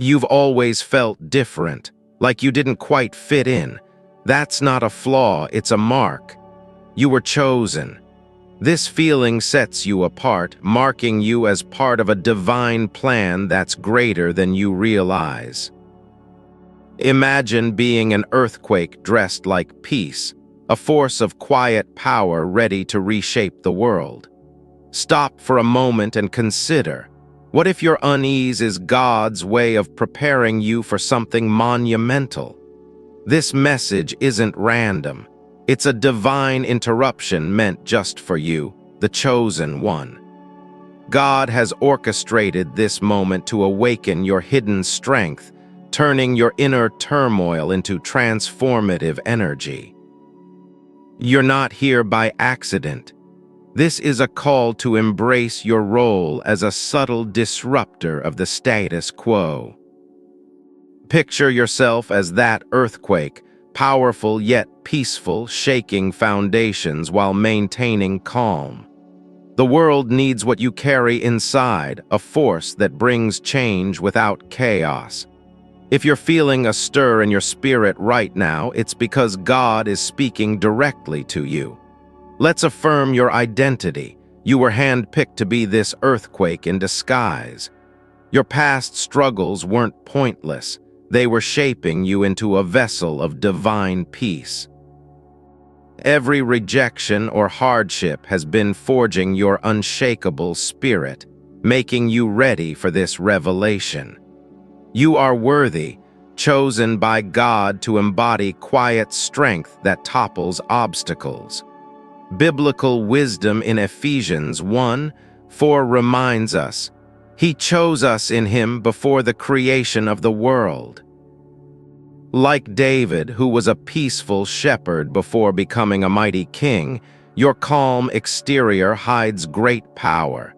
You've always felt different, like you didn't quite fit in. That's not a flaw, it's a mark. You were chosen. This feeling sets you apart, marking you as part of a divine plan that's greater than you realize. Imagine being an earthquake dressed like peace, a force of quiet power ready to reshape the world. Stop for a moment and consider, what if your unease is God's way of preparing you for something monumental? This message isn't random. It's a divine interruption meant just for you, the chosen one. God has orchestrated this moment to awaken your hidden strength, turning your inner turmoil into transformative energy. You're not here by accident. This is a call to embrace your role as a subtle disruptor of the status quo. Picture yourself as that earthquake, powerful yet peaceful, shaking foundations while maintaining calm. The world needs what you carry inside, a force that brings change without chaos. If you're feeling a stir in your spirit right now, it's because God is speaking directly to you. Let's affirm your identity. You were handpicked to be this earthquake in disguise. Your past struggles weren't pointless. They were shaping you into a vessel of divine peace. Every rejection or hardship has been forging your unshakable spirit, making you ready for this revelation. You are worthy, chosen by God to embody quiet strength that topples obstacles. Biblical wisdom in Ephesians 1:4 reminds us, He chose us in Him before the creation of the world. Like David, who was a peaceful shepherd before becoming a mighty king, your calm exterior hides great power.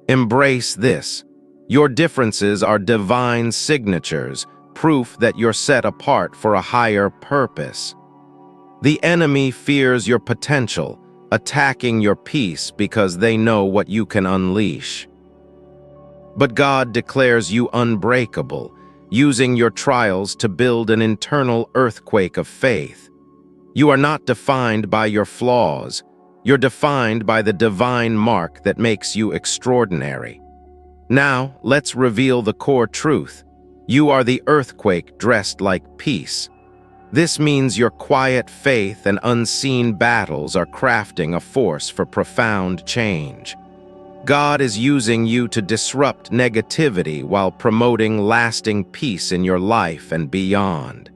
Embrace this. Your differences are divine signatures, proof that you're set apart for a higher purpose. The enemy fears your potential, attacking your peace because they know what you can unleash. But God declares you unbreakable, using your trials to build an internal earthquake of faith. You are not defined by your flaws. You're defined by the divine mark that makes you extraordinary. Now, let's reveal the core truth. You are the earthquake dressed like peace. This means your quiet faith and unseen battles are crafting a force for profound change. God is using you to disrupt negativity while promoting lasting peace in your life and beyond.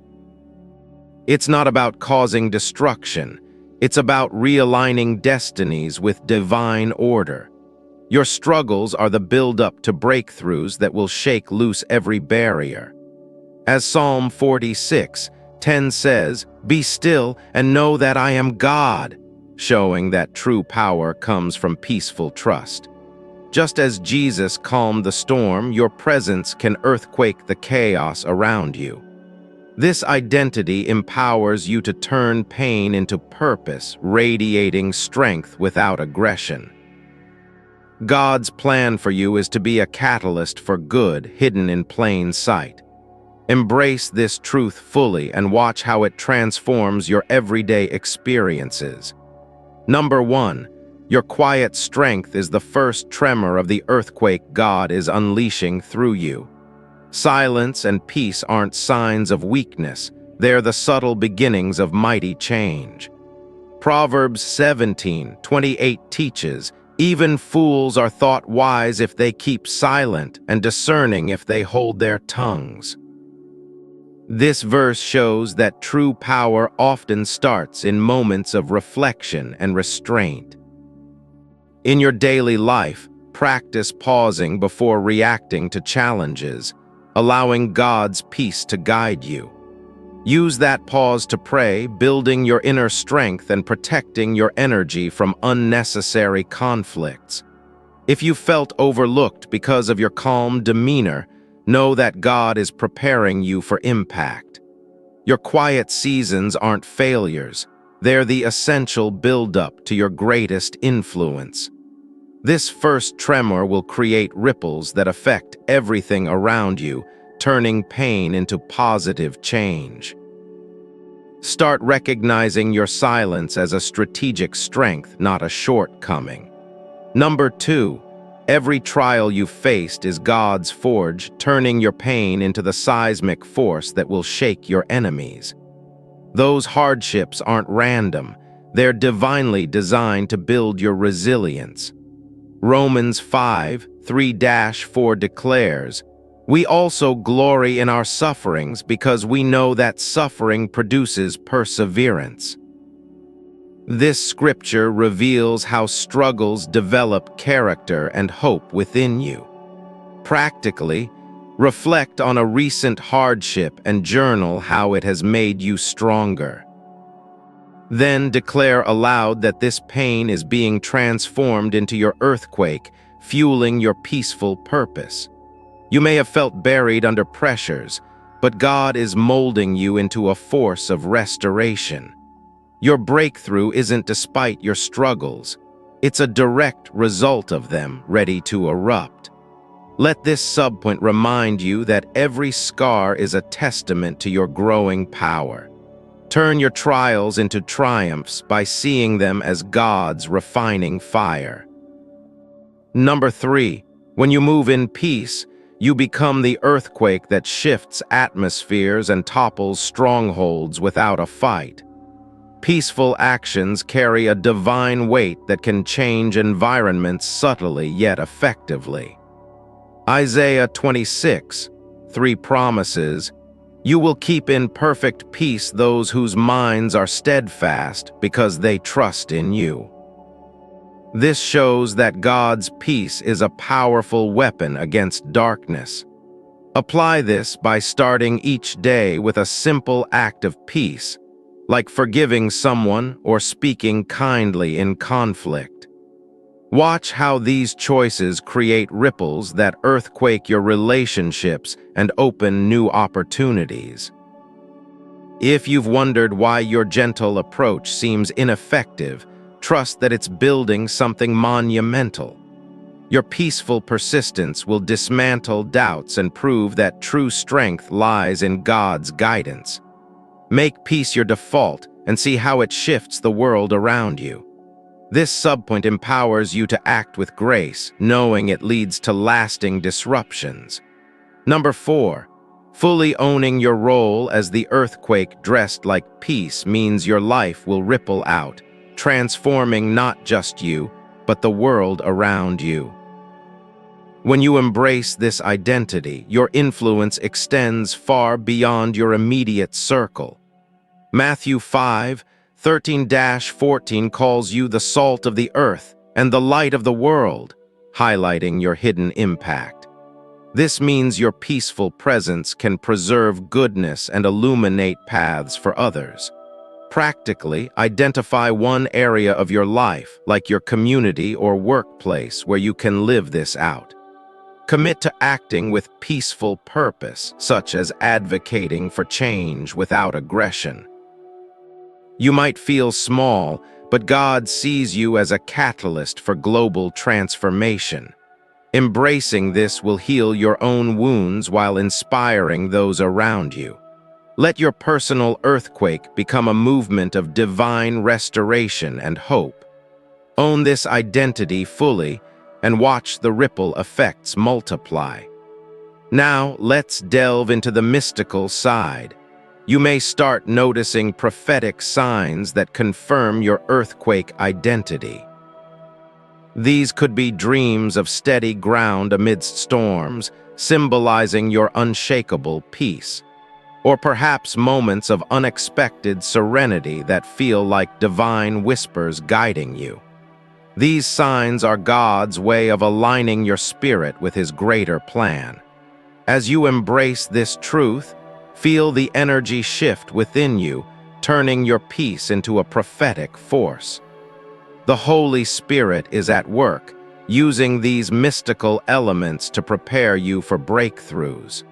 It's not about causing destruction. It's about realigning destinies with divine order. Your struggles are the build-up to breakthroughs that will shake loose every barrier. As Psalm 46:10 says, "Be still and know that I am God," showing that true power comes from peaceful trust. Just as Jesus calmed the storm, your presence can earthquake the chaos around you. This identity empowers you to turn pain into purpose, radiating strength without aggression. God's plan for you is to be a catalyst for good hidden in plain sight. Embrace this truth fully and watch how it transforms your everyday experiences. Number 1. Your quiet strength is the first tremor of the earthquake God is unleashing through you. Silence and peace aren't signs of weakness. They're the subtle beginnings of mighty change. Proverbs 17:28 teaches, "Even fools are thought wise if they keep silent, and discerning if they hold their tongues." This verse shows that true power often starts in moments of reflection and restraint. In your daily life, practice pausing before reacting to challenges, allowing God's peace to guide you. Use that pause to pray, building your inner strength and protecting your energy from unnecessary conflicts. If you felt overlooked because of your calm demeanor, know that God is preparing you for impact. Your quiet seasons aren't failures. They're the essential build-up to your greatest influence. This first tremor will create ripples that affect everything around you, turning pain into positive change. Start recognizing your silence as a strategic strength, not a shortcoming. Number 2, every trial you've faced is God's forge, turning your pain into the seismic force that will shake your enemies. Those hardships aren't random. They're divinely designed to build your resilience. Romans 5:3-4 declares, "We also glory in our sufferings because we know that suffering produces perseverance." This scripture reveals how struggles develop character and hope within you. Practically, reflect on a recent hardship and journal how it has made you stronger. Then declare aloud that this pain is being transformed into your earthquake, fueling your peaceful purpose. You may have felt buried under pressures, but God is molding you into a force of restoration. Your breakthrough isn't despite your struggles. It's a direct result of them, ready to erupt. Let this subpoint remind you that every scar is a testament to your growing power. Turn your trials into triumphs by seeing them as God's refining fire. Number 3, when you move in peace, you become the earthquake that shifts atmospheres and topples strongholds without a fight. Peaceful actions carry a divine weight that can change environments subtly yet effectively. Isaiah 26:3 promises, "You will keep in perfect peace those whose minds are steadfast because they trust in you." This shows that God's peace is a powerful weapon against darkness. Apply this by starting each day with a simple act of peace, like forgiving someone or speaking kindly in conflict. Watch how these choices create ripples that earthquake your relationships and open new opportunities. If you've wondered why your gentle approach seems ineffective, trust that it's building something monumental. Your peaceful persistence will dismantle doubts and prove that true strength lies in God's guidance. Make peace your default and see how it shifts the world around you. This subpoint empowers you to act with grace, knowing it leads to lasting disruptions. Number 4, fully owning your role as the earthquake dressed like peace means your life will ripple out, transforming not just you, but the world around you. When you embrace this identity, your influence extends far beyond your immediate circle. Matthew 5:13-14 calls you the salt of the earth and the light of the world, highlighting your hidden impact. This means your peaceful presence can preserve goodness and illuminate paths for others. Practically, identify one area of your life, like your community or workplace, where you can live this out. Commit to acting with peaceful purpose, such as advocating for change without aggression. You might feel small, but God sees you as a catalyst for global transformation. Embracing this will heal your own wounds while inspiring those around you. Let your personal earthquake become a movement of divine restoration and hope. Own this identity fully and watch the ripple effects multiply. Now, let's delve into the mystical side. You may start noticing prophetic signs that confirm your earthquake identity. These could be dreams of steady ground amidst storms, symbolizing your unshakable peace, or perhaps moments of unexpected serenity that feel like divine whispers guiding you. These signs are God's way of aligning your spirit with His greater plan. As you embrace this truth, feel the energy shift within you, turning your peace into a prophetic force. The Holy Spirit is at work, using these mystical elements to prepare you for breakthroughs.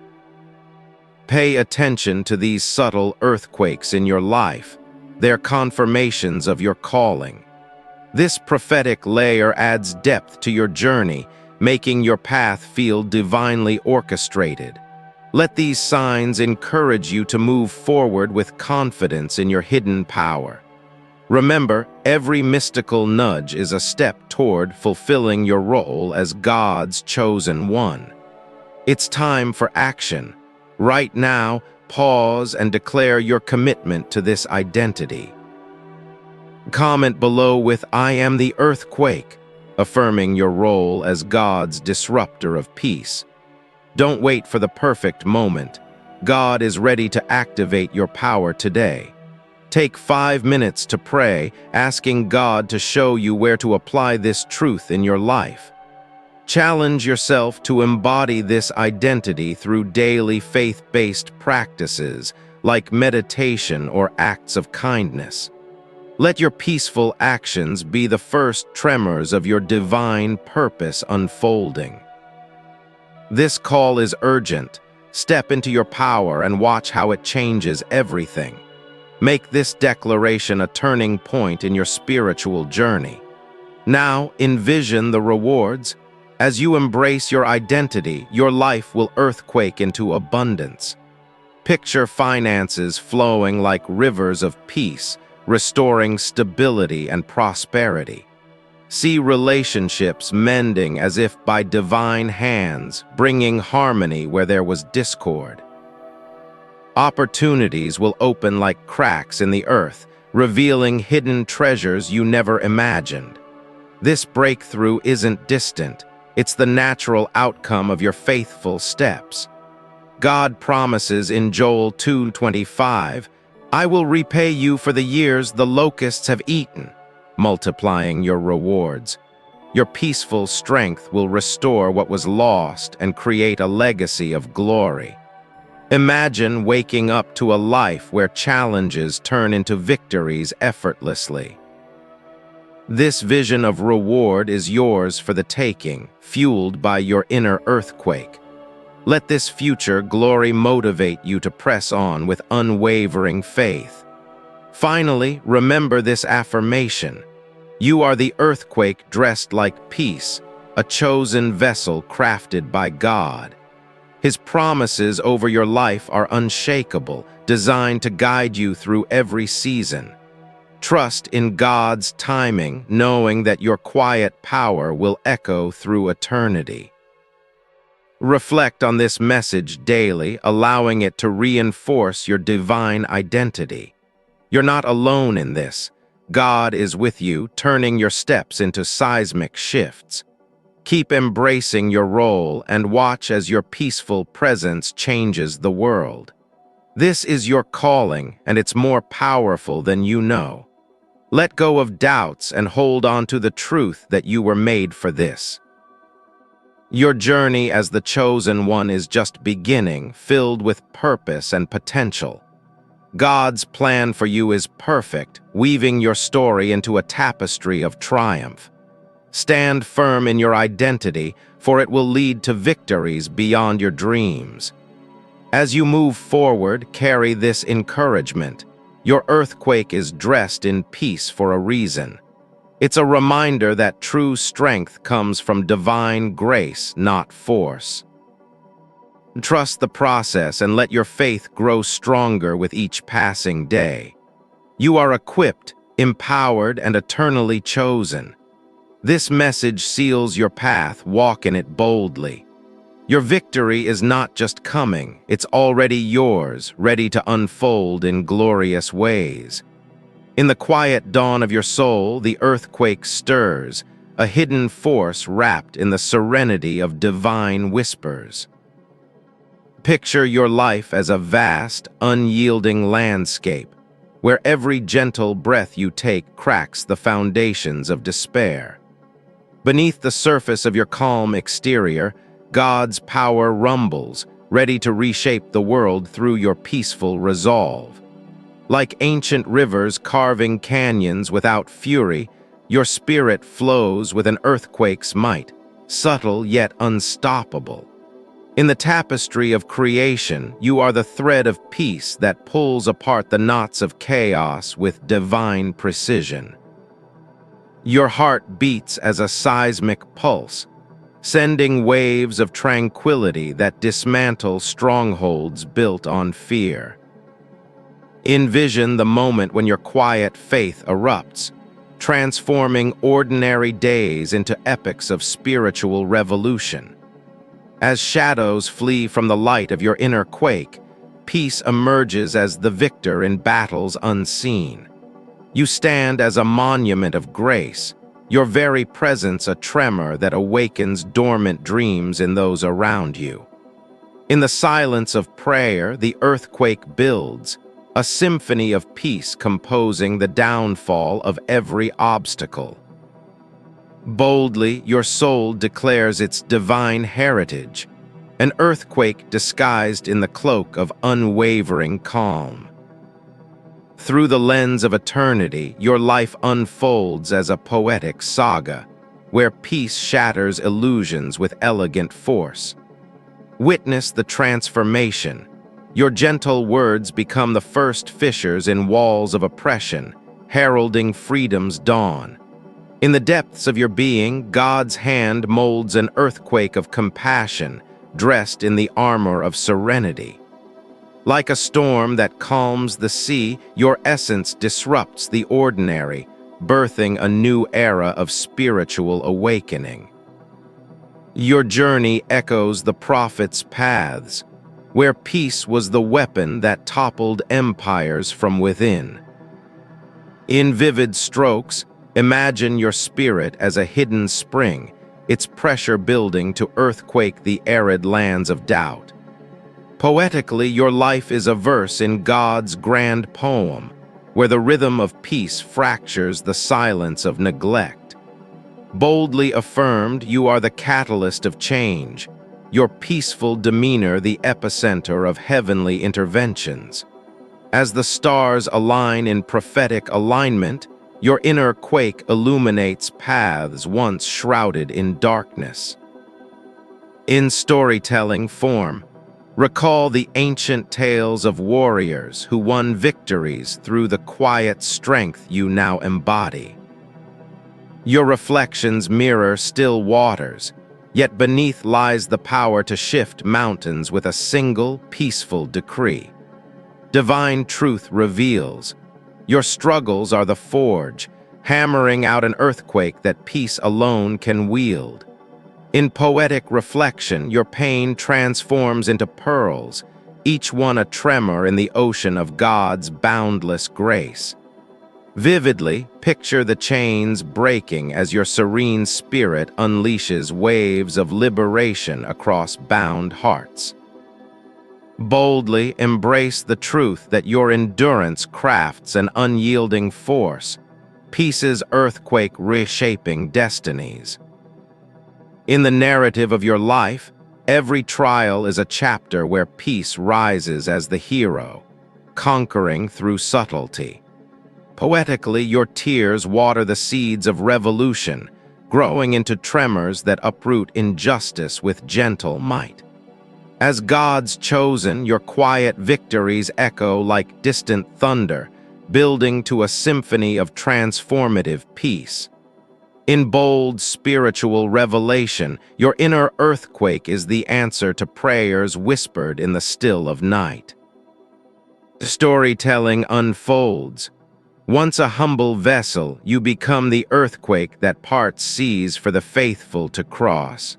Pay attention to these subtle earthquakes in your life. They're confirmations of your calling. This prophetic layer adds depth to your journey, making your path feel divinely orchestrated. Let these signs encourage you to move forward with confidence in your hidden power. Remember, every mystical nudge is a step toward fulfilling your role as God's chosen one. It's time for action. Right now, pause and declare your commitment to this identity. Comment below with "I am the earthquake," affirming your role as God's disruptor of peace. Don't wait for the perfect moment. God is ready to activate your power today. Take 5 minutes to pray, asking God to show you where to apply this truth in your life. Challenge yourself to embody this identity through daily faith-based practices like meditation or acts of kindness. Let your peaceful actions be the first tremors of your divine purpose unfolding. This call is urgent. Step into your power and watch how it changes everything. Make this declaration a turning point in your spiritual journey. Now, envision the rewards. As you embrace your identity, your life will earthquake into abundance. Picture finances flowing like rivers of peace, restoring stability and prosperity. See relationships mending as if by divine hands, bringing harmony where there was discord. Opportunities will open like cracks in the earth, revealing hidden treasures you never imagined. This breakthrough isn't distant. It's the natural outcome of your faithful steps. God promises in Joel 2:25, "I will repay you for the years the locusts have eaten," multiplying your rewards. Your peaceful strength will restore what was lost and create a legacy of glory. Imagine waking up to a life where challenges turn into victories effortlessly. This vision of reward is yours for the taking, fueled by your inner earthquake. Let this future glory motivate you to press on with unwavering faith. Finally, remember this affirmation. You are the earthquake dressed like peace, a chosen vessel crafted by God. His promises over your life are unshakable, designed to guide you through every season. Trust in God's timing, knowing that your quiet power will echo through eternity. Reflect on this message daily, allowing it to reinforce your divine identity. You're not alone in this. God is with you, turning your steps into seismic shifts. Keep embracing your role and watch as your peaceful presence changes the world. This is your calling, and it's more powerful than you know. Let go of doubts and hold on to the truth that you were made for this. Your journey as the chosen one is just beginning, filled with purpose and potential. God's plan for you is perfect, weaving your story into a tapestry of triumph. Stand firm in your identity, for it will lead to victories beyond your dreams. As you move forward, carry this encouragement. Your earthquake is dressed in peace for a reason. It's a reminder that true strength comes from divine grace, not force. Trust the process and let your faith grow stronger with each passing day. You are equipped, empowered, and eternally chosen. This message seals your path. Walk in it boldly. Your victory is not just coming, it's already yours, ready to unfold in glorious ways. In the quiet dawn of your soul, the earthquake stirs, a hidden force wrapped in the serenity of divine whispers. Picture your life as a vast, unyielding landscape, where every gentle breath you take cracks the foundations of despair. Beneath the surface of your calm exterior, God's power rumbles, ready to reshape the world through your peaceful resolve. Like ancient rivers carving canyons without fury, your spirit flows with an earthquake's might, subtle yet unstoppable. In the tapestry of creation, you are the thread of peace that pulls apart the knots of chaos with divine precision. Your heart beats as a seismic pulse, sending waves of tranquility that dismantle strongholds built on fear. Envision the moment when your quiet faith erupts, transforming ordinary days into epics of spiritual revolution. As shadows flee from the light of your inner quake, peace emerges as the victor in battles unseen. You stand as a monument of grace, your very presence a tremor that awakens dormant dreams in those around you. In the silence of prayer, the earthquake builds, a symphony of peace composing the downfall of every obstacle. Boldly, your soul declares its divine heritage, an earthquake disguised in the cloak of unwavering calm. Through the lens of eternity, your life unfolds as a poetic saga, where peace shatters illusions with elegant force. Witness the transformation. Your gentle words become the first fissures in walls of oppression, heralding freedom's dawn. In the depths of your being, God's hand molds an earthquake of compassion, dressed in the armor of serenity. Like a storm that calms the sea, your essence disrupts the ordinary, birthing a new era of spiritual awakening. Your journey echoes the prophet's paths, where peace was the weapon that toppled empires from within. In vivid strokes, imagine your spirit as a hidden spring, its pressure building to earthquake the arid lands of doubt. Poetically, your life is a verse in God's grand poem, where the rhythm of peace fractures the silence of neglect. Boldly affirmed, you are the catalyst of change, your peaceful demeanor the epicenter of heavenly interventions. As the stars align in prophetic alignment, your inner quake illuminates paths once shrouded in darkness. In storytelling form, recall the ancient tales of warriors who won victories through the quiet strength you now embody. Your reflections mirror still waters, yet beneath lies the power to shift mountains with a single, peaceful decree. Divine truth reveals, your struggles are the forge, hammering out an earthquake that peace alone can wield. In poetic reflection, your pain transforms into pearls, each one a tremor in the ocean of God's boundless grace. Vividly, picture the chains breaking as your serene spirit unleashes waves of liberation across bound hearts. Boldly embrace the truth that your endurance crafts an unyielding force, peace's earthquake reshaping destinies. In the narrative of your life, every trial is a chapter where peace rises as the hero, conquering through subtlety. Poetically, your tears water the seeds of revolution, growing into tremors that uproot injustice with gentle might. As God's chosen, your quiet victories echo like distant thunder, building to a symphony of transformative peace. In bold spiritual revelation, your inner earthquake is the answer to prayers whispered in the still of night. Storytelling unfolds. Once a humble vessel, you become the earthquake that parts seas for the faithful to cross.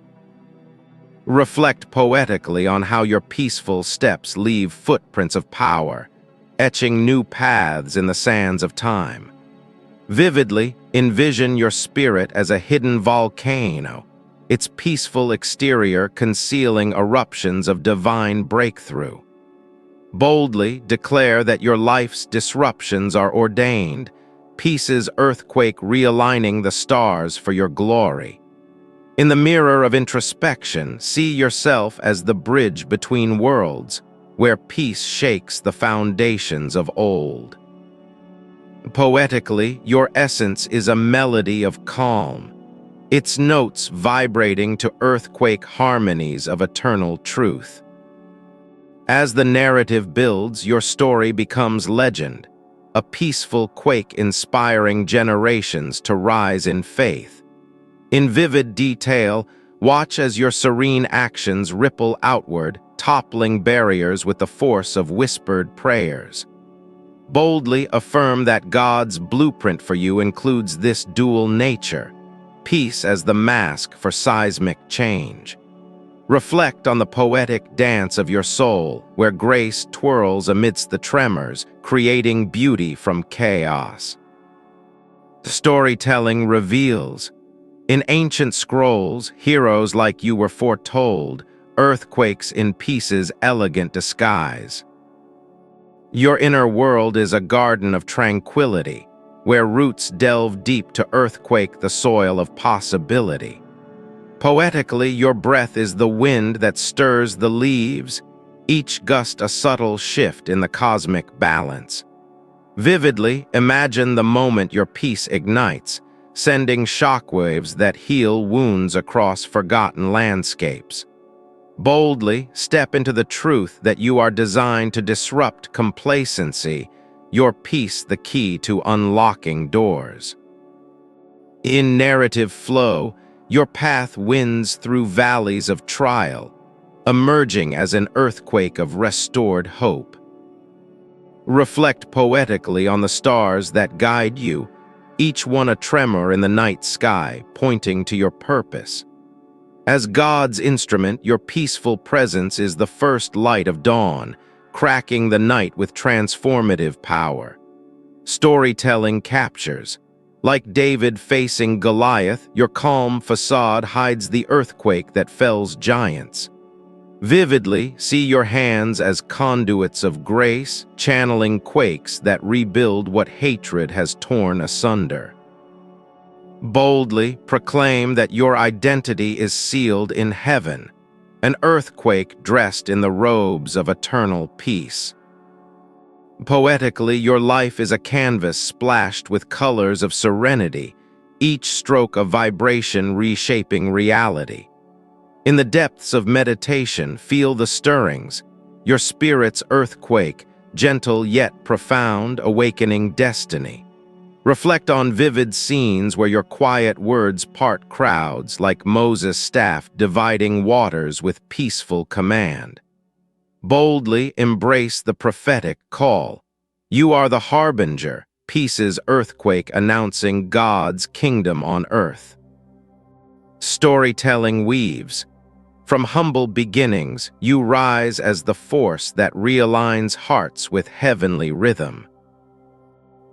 Reflect poetically on how your peaceful steps leave footprints of power, etching new paths in the sands of time. Vividly, envision your spirit as a hidden volcano, its peaceful exterior concealing eruptions of divine breakthrough. Boldly declare that your life's disruptions are ordained, peace's earthquake realigning the stars for your glory. In the mirror of introspection, see yourself as the bridge between worlds, where peace shakes the foundations of old. Poetically, your essence is a melody of calm, its notes vibrating to earthquake harmonies of eternal truth. As the narrative builds, your story becomes legend, a peaceful quake inspiring generations to rise in faith. In vivid detail, Watch as your serene actions ripple outward, toppling barriers with the force of whispered prayers. Boldly affirm that God's blueprint for you includes this dual nature, peace as the mask for seismic change. Reflect on the poetic dance of your soul, where grace twirls amidst the tremors, creating beauty from chaos. Storytelling reveals. In ancient scrolls, heroes like you were foretold, earthquakes in pieces elegant disguise. Your inner world is a garden of tranquility, where roots delve deep to earthquake the soil of possibility. Poetically, your breath is the wind that stirs the leaves, each gust a subtle shift in the cosmic balance. Vividly, imagine the moment your peace ignites, sending shockwaves that heal wounds across forgotten landscapes. Boldly step into the truth that you are designed to disrupt complacency, your peace the key to unlocking doors. In narrative flow, your path winds through valleys of trial, emerging as an earthquake of restored hope. Reflect poetically on the stars that guide you, each one a tremor in the night sky, pointing to your purpose. As God's instrument, your peaceful presence is the first light of dawn, cracking the night with transformative power. Storytelling captures. Like David facing Goliath, your calm facade hides the earthquake that fells giants. Vividly, see your hands as conduits of grace, channeling quakes that rebuild what hatred has torn asunder. Boldly proclaim that your identity is sealed in heaven, an earthquake dressed in the robes of eternal peace. Poetically, your life is a canvas splashed with colors of serenity, each stroke a vibration reshaping reality. In the depths of meditation, feel the stirrings, your spirit's earthquake, gentle yet profound, awakening destiny. Reflect on vivid scenes where your quiet words part crowds like Moses' staff dividing waters with peaceful command. Boldly embrace the prophetic call. You are the harbinger, peace's earthquake announcing God's kingdom on earth. Storytelling weaves. From humble beginnings, you rise as the force that realigns hearts with heavenly rhythm.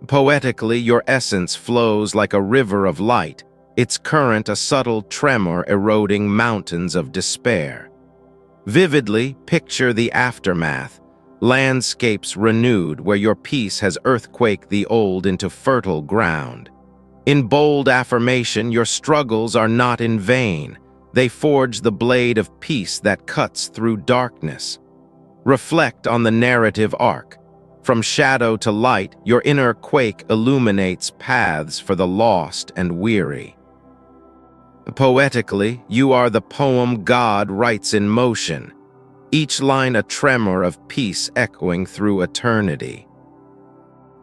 Poetically, your essence flows like a river of light, its current a subtle tremor eroding mountains of despair. Vividly, picture the aftermath, landscapes renewed where your peace has earthquaked the old into fertile ground. In bold affirmation, your struggles are not in vain. They forge the blade of peace that cuts through darkness. Reflect on the narrative arc. From shadow to light, your inner quake illuminates paths for the lost and weary. Poetically, you are the poem God writes in motion, each line a tremor of peace echoing through eternity.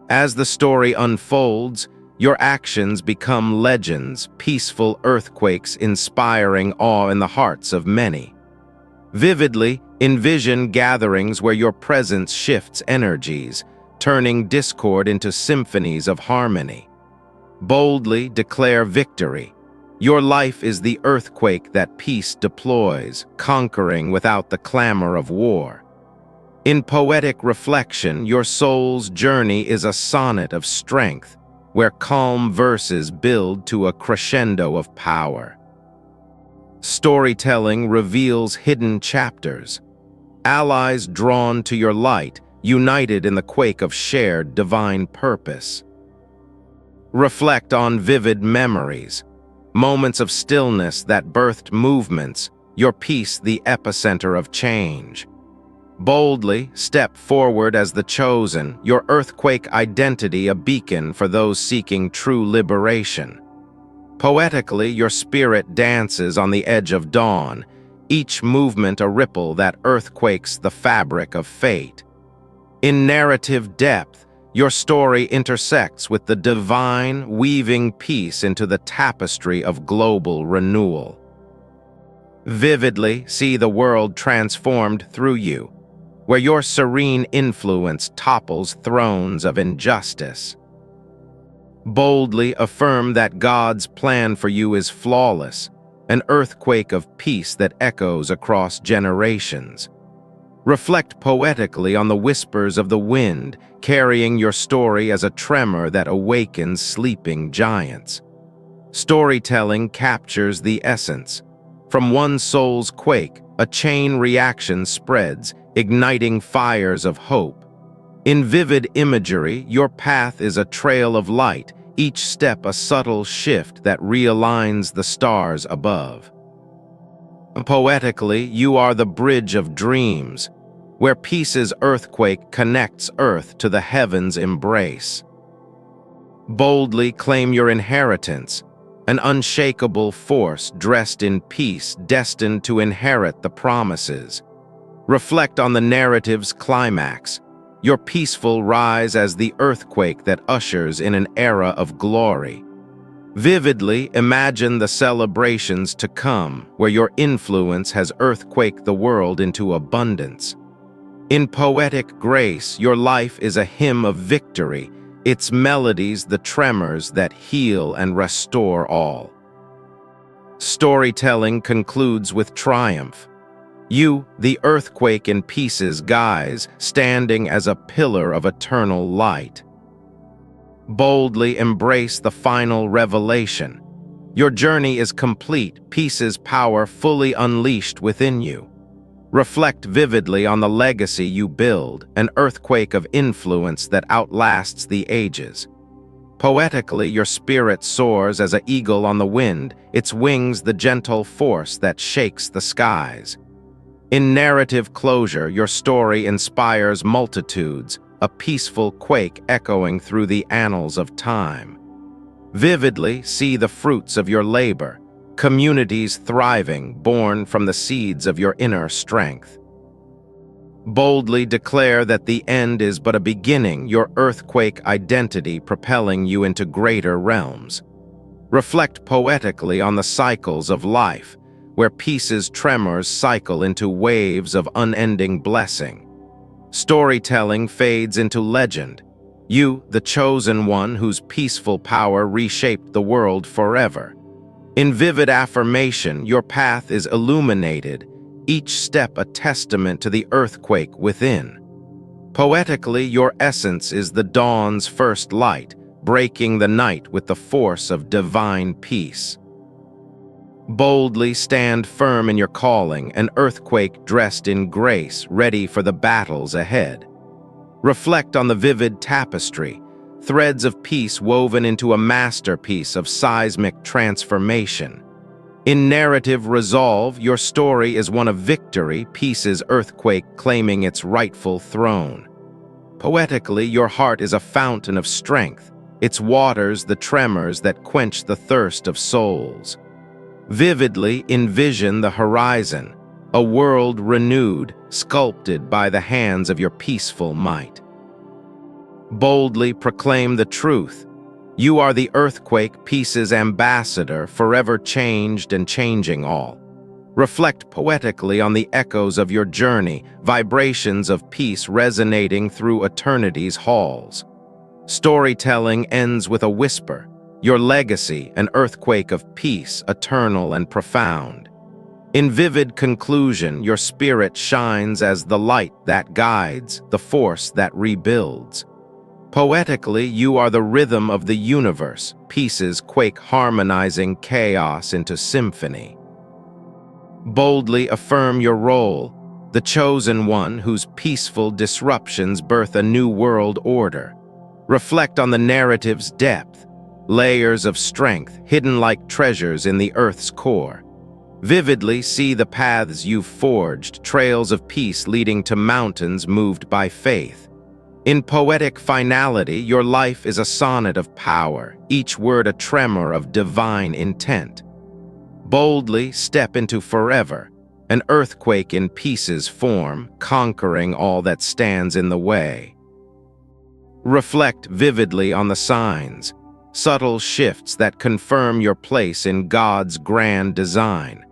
As the story unfolds, your actions become legends, peaceful earthquakes inspiring awe in the hearts of many. Vividly, envision gatherings where your presence shifts energies, turning discord into symphonies of harmony. Boldly declare victory. Your life is the earthquake that peace deploys, conquering without the clamor of war. In poetic reflection, your soul's journey is a sonnet of strength, where calm verses build to a crescendo of power. Storytelling reveals hidden chapters. Allies drawn to your light, united in the quake of shared divine purpose. Reflect on vivid memories, moments of stillness that birthed movements, your peace the epicenter of change. Boldly step forward as the chosen, your earthquake identity a beacon for those seeking true liberation. Poetically, your spirit dances on the edge of dawn, each movement a ripple that earthquakes the fabric of fate. In narrative depth, your story intersects with the divine, weaving peace into the tapestry of global renewal. Vividly see the world transformed through you, where your serene influence topples thrones of injustice. Boldly affirm that God's plan for you is flawless, an earthquake of peace that echoes across generations. Reflect poetically on the whispers of the wind, carrying your story as a tremor that awakens sleeping giants. Storytelling captures the essence. From one soul's quake, a chain reaction spreads, igniting fires of hope. In vivid imagery, your path is a trail of light, each step a subtle shift that realigns the stars above. Poetically, you are the bridge of dreams, where peace's earthquake connects earth to the heavens' embrace. Boldly claim your inheritance, an unshakable force dressed in peace, destined to inherit the promises. Reflect on the narrative's climax, your peaceful rise as the earthquake that ushers in an era of glory. Vividly imagine the celebrations to come, where your influence has earthquaked the world into abundance. In poetic grace, your life is a hymn of victory, its melodies the tremors that heal and restore all. Storytelling concludes with triumph. You, the earthquake in pieces guise, standing as a pillar of eternal light. Boldly embrace the final revelation. Your journey is complete, peace's power fully unleashed within you. Reflect vividly on the legacy you build, an earthquake of influence that outlasts the ages. Poetically, your spirit soars as an eagle on the wind, its wings the gentle force that shakes the skies. In narrative closure, your story inspires multitudes, a peaceful quake echoing through the annals of time. Vividly see the fruits of your labor, communities thriving, born from the seeds of your inner strength. Boldly declare that the end is but a beginning, your earthquake identity propelling you into greater realms. Reflect poetically on the cycles of life, where peace's tremors cycle into waves of unending blessing. Storytelling fades into legend. You, the chosen one whose peaceful power reshaped the world forever. In vivid affirmation, your path is illuminated, each step a testament to the earthquake within. Poetically, your essence is the dawn's first light, breaking the night with the force of divine peace. Boldly stand firm in your calling, an earthquake dressed in grace, ready for the battles ahead. Reflect on the vivid tapestry, threads of peace woven into a masterpiece of seismic transformation. In narrative resolve, your story is one of victory, peace's earthquake claiming its rightful throne. Poetically, your heart is a fountain of strength, its waters the tremors that quench the thirst of souls. Vividly envision the horizon, a world renewed, sculpted by the hands of your peaceful might. Boldly proclaim the truth. You are the earthquake, peace's ambassador, forever changed and changing all. Reflect poetically on the echoes of your journey, vibrations of peace resonating through eternity's halls. Storytelling ends with a whisper, your legacy, an earthquake of peace, eternal and profound. In vivid conclusion, your spirit shines as the light that guides, the force that rebuilds. Poetically, you are the rhythm of the universe, pieces quake harmonizing chaos into symphony. Boldly affirm your role, the chosen one whose peaceful disruptions birth a new world order. Reflect on the narrative's depth, layers of strength hidden like treasures in the earth's core. Vividly see the paths you've forged, trails of peace leading to mountains moved by faith. In poetic finality, your life is a sonnet of power, each word a tremor of divine intent. Boldly step into forever, an earthquake in pieces form, conquering all that stands in the way. Reflect vividly on the signs, subtle shifts that confirm your place in God's grand design.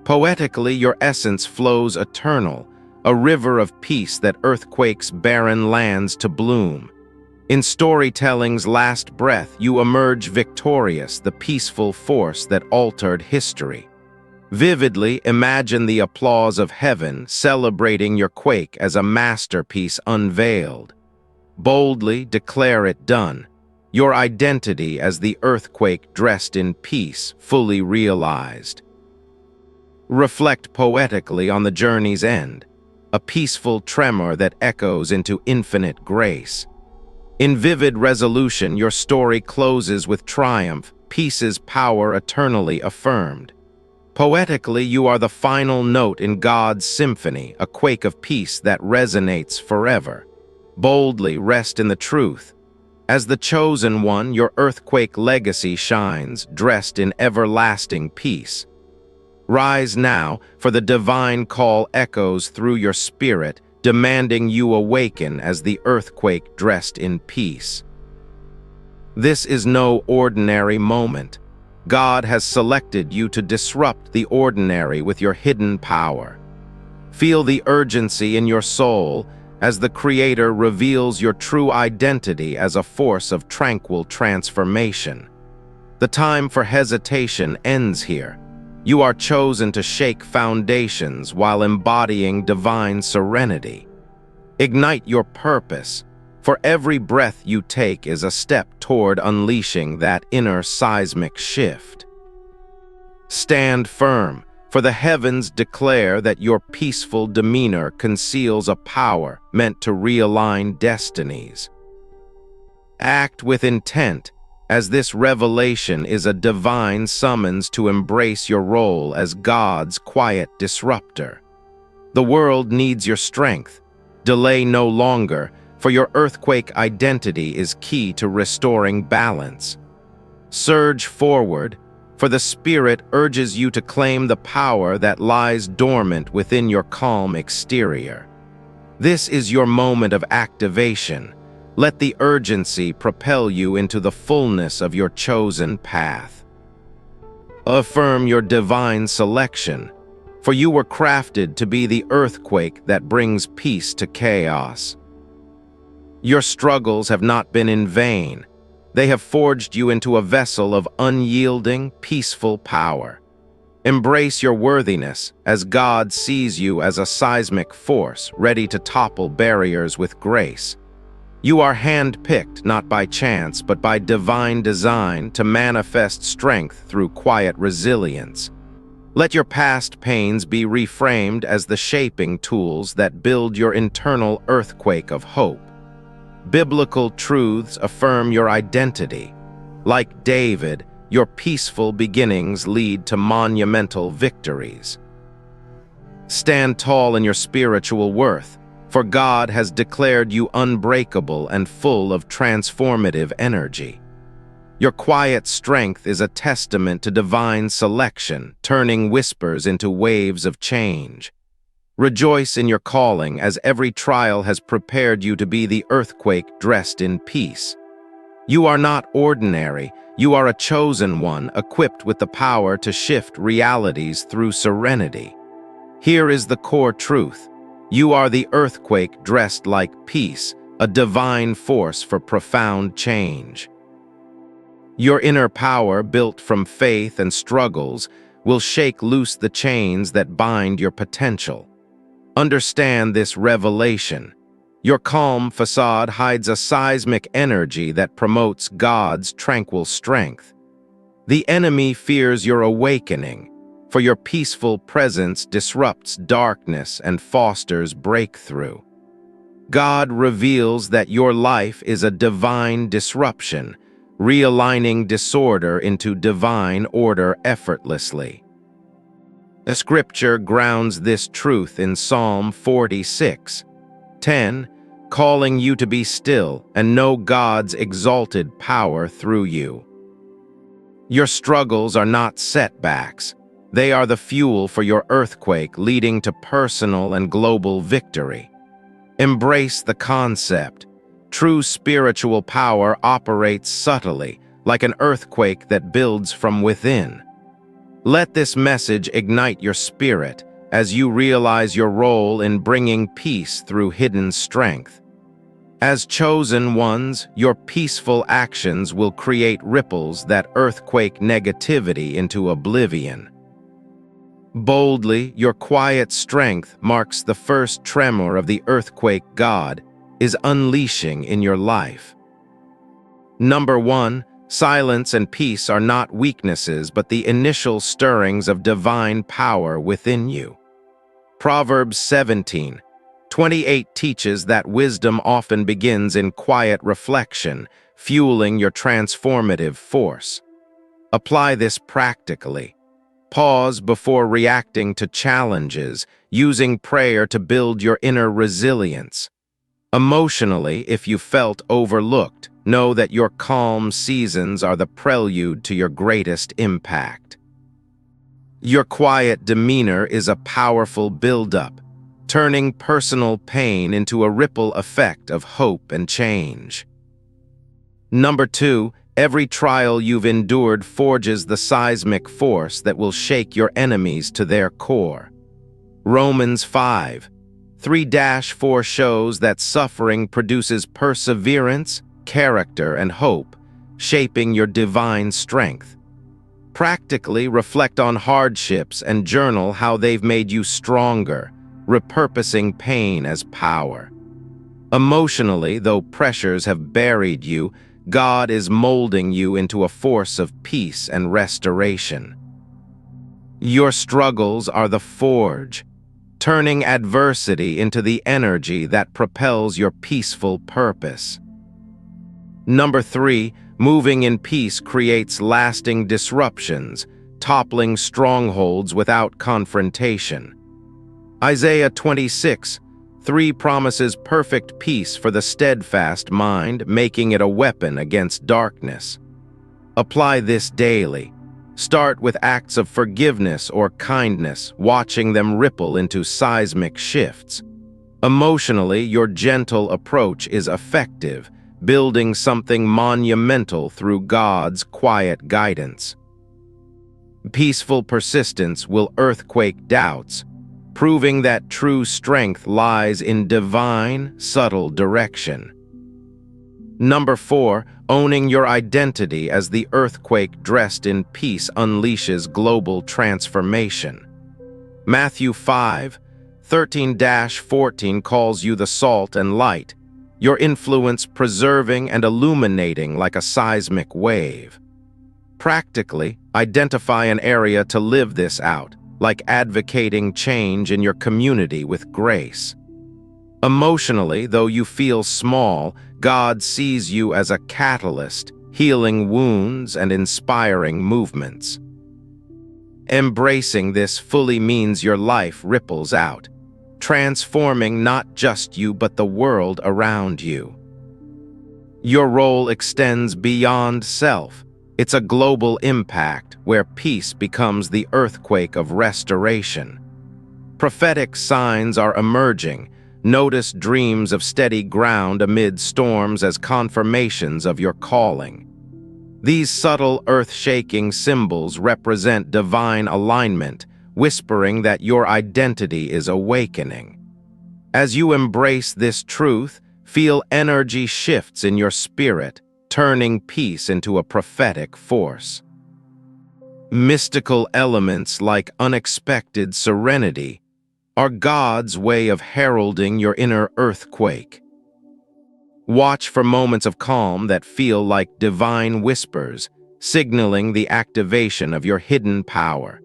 Poetically, your essence flows eternal, a river of peace that earthquakes barren lands to bloom. In storytelling's last breath, you emerge victorious, the peaceful force that altered history. Vividly imagine the applause of heaven celebrating your quake as a masterpiece unveiled. Boldly declare it done, your identity as the earthquake dressed in peace fully realized. Reflect poetically on the journey's end, a peaceful tremor that echoes into infinite grace. In vivid resolution, your story closes with triumph, peace's power eternally affirmed. Poetically, you are the final note in God's symphony, a quake of peace that resonates forever. Boldly rest in the truth. As the chosen one, your earthquake legacy shines, dressed in everlasting peace. Rise now, for the divine call echoes through your spirit, demanding you awaken as the earthquake dressed in peace. This is no ordinary moment. God has selected you to disrupt the ordinary with your hidden power. Feel the urgency in your soul as the Creator reveals your true identity as a force of tranquil transformation. The time for hesitation ends here. You are chosen to shake foundations while embodying divine serenity. Ignite your purpose, for every breath you take is a step toward unleashing that inner seismic shift. Stand firm, for the heavens declare that your peaceful demeanor conceals a power meant to realign destinies. Act with intent, as this revelation is a divine summons to embrace your role as God's quiet disruptor. The world needs your strength. Delay no longer, for your earthquake identity is key to restoring balance. Surge forward, for the Spirit urges you to claim the power that lies dormant within your calm exterior. This is your moment of activation. Let the urgency propel you into the fullness of your chosen path. Affirm your divine selection, for you were crafted to be the earthquake that brings peace to chaos. Your struggles have not been in vain. They have forged you into a vessel of unyielding, peaceful power. Embrace your worthiness as God sees you as a seismic force ready to topple barriers with grace. You are hand-picked not by chance but by divine design to manifest strength through quiet resilience. Let your past pains be reframed as the shaping tools that build your internal earthquake of hope. Biblical truths affirm your identity. Like David, your peaceful beginnings lead to monumental victories. Stand tall in your spiritual worth, for God has declared you unbreakable and full of transformative energy. Your quiet strength is a testament to divine selection, turning whispers into waves of change. Rejoice in your calling, as every trial has prepared you to be the earthquake dressed in peace. You are not ordinary, you are a chosen one, equipped with the power to shift realities through serenity. Here is the core truth. You are the earthquake dressed like peace, a divine force for profound change. Your inner power, built from faith and struggles, will shake loose the chains that bind your potential. Understand this revelation. Your calm facade hides a seismic energy that promotes God's tranquil strength. The enemy fears your awakening, for your peaceful presence disrupts darkness and fosters breakthrough. God reveals that your life is a divine disruption, realigning disorder into divine order effortlessly. The scripture grounds this truth in Psalm 46:10, calling you to be still and know God's exalted power through you. Your struggles are not setbacks. They are the fuel for your earthquake, leading to personal and global victory. Embrace the concept. True spiritual power operates subtly, like an earthquake that builds from within. Let this message ignite your spirit as you realize your role in bringing peace through hidden strength. As chosen ones, your peaceful actions will create ripples that earthquake negativity into oblivion. Boldly, your quiet strength marks the first tremor of the earthquake God is unleashing in your life. Number 1, silence and peace are not weaknesses but the initial stirrings of divine power within you. Proverbs 17:28 teaches that wisdom often begins in quiet reflection, fueling your transformative force. Apply this practically. Pause before reacting to challenges, using prayer to build your inner resilience. Emotionally, if you felt overlooked, know that your calm seasons are the prelude to your greatest impact. Your quiet demeanor is a powerful buildup, turning personal pain into a ripple effect of hope and change. Number 2, every trial you've endured forges the seismic force that will shake your enemies to their core. Romans 5:3-4 shows that suffering produces perseverance, character, and hope, shaping your divine strength. Practically reflect on hardships and journal how they've made you stronger, repurposing pain as power. Emotionally, though pressures have buried you, God is molding you into a force of peace and restoration. Your struggles are the forge, turning adversity into the energy that propels your peaceful purpose. Number 3, moving in peace creates lasting disruptions, toppling strongholds without confrontation. Isaiah 26:3 promises perfect peace for the steadfast mind, making it a weapon against darkness. Apply this daily. Start with acts of forgiveness or kindness, watching them ripple into seismic shifts. Emotionally, your gentle approach is effective, building something monumental through God's quiet guidance. Peaceful persistence will earthquake doubts, proving that true strength lies in divine, subtle direction. Number 4, owning your identity as the earthquake dressed in peace unleashes global transformation. Matthew 5:13-14 calls you the salt and light, your influence preserving and illuminating like a seismic wave. Practically, identify an area to live this out, like advocating change in your community with grace. Emotionally, though you feel small, God sees you as a catalyst, healing wounds and inspiring movements. Embracing this fully means your life ripples out, transforming not just you but the world around you. Your role extends beyond self. It's a global impact where peace becomes the earthquake of restoration. Prophetic signs are emerging. Notice dreams of steady ground amid storms as confirmations of your calling. These subtle earth-shaking symbols represent divine alignment, whispering that your identity is awakening. As you embrace this truth, feel energy shifts in your spirit, turning peace into a prophetic force. Mystical elements like unexpected serenity are God's way of heralding your inner earthquake. Watch for moments of calm that feel like divine whispers, signaling the activation of your hidden power.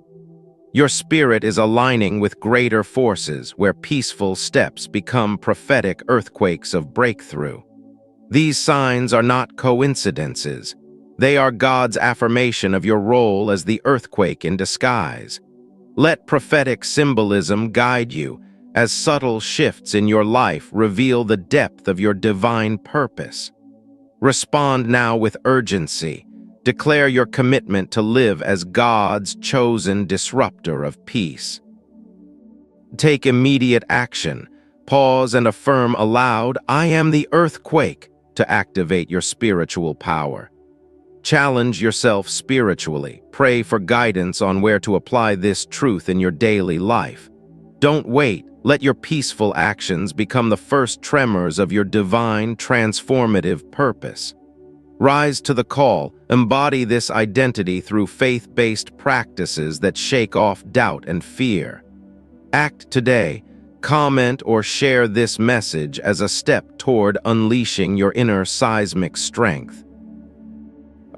Your spirit is aligning with greater forces where peaceful steps become prophetic earthquakes of breakthrough. These signs are not coincidences. They are God's affirmation of your role as the earthquake in disguise. Let prophetic symbolism guide you, as subtle shifts in your life reveal the depth of your divine purpose. Respond now with urgency. Declare your commitment to live as God's chosen disruptor of peace. Take immediate action. Pause and affirm aloud, "I am the earthquake," to activate your spiritual power. Challenge yourself spiritually. Pray for guidance on where to apply this truth in your daily life. Don't wait. Let your peaceful actions become the first tremors of your divine, transformative purpose. Rise to the call. Embody this identity through faith-based practices that shake off doubt and fear. Act today. Comment or share this message as a step toward unleashing your inner seismic strength.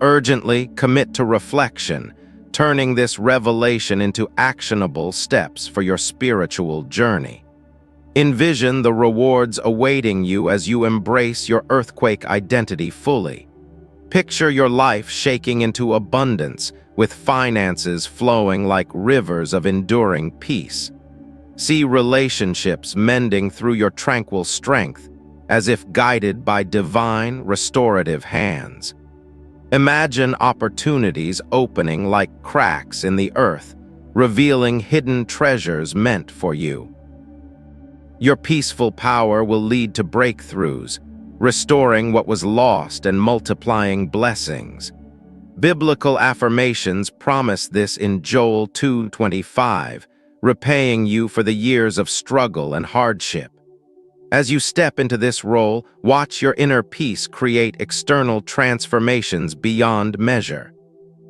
Urgently commit to reflection, turning this revelation into actionable steps for your spiritual journey. Envision the rewards awaiting you as you embrace your earthquake identity fully. Picture your life shaking into abundance, with finances flowing like rivers of enduring peace. See relationships mending through your tranquil strength, as if guided by divine, restorative hands. Imagine opportunities opening like cracks in the earth, revealing hidden treasures meant for you. Your peaceful power will lead to breakthroughs, restoring what was lost and multiplying blessings. Biblical affirmations promise this in Joel 2:25, repaying you for the years of struggle and hardship. As you step into this role, watch your inner peace create external transformations beyond measure.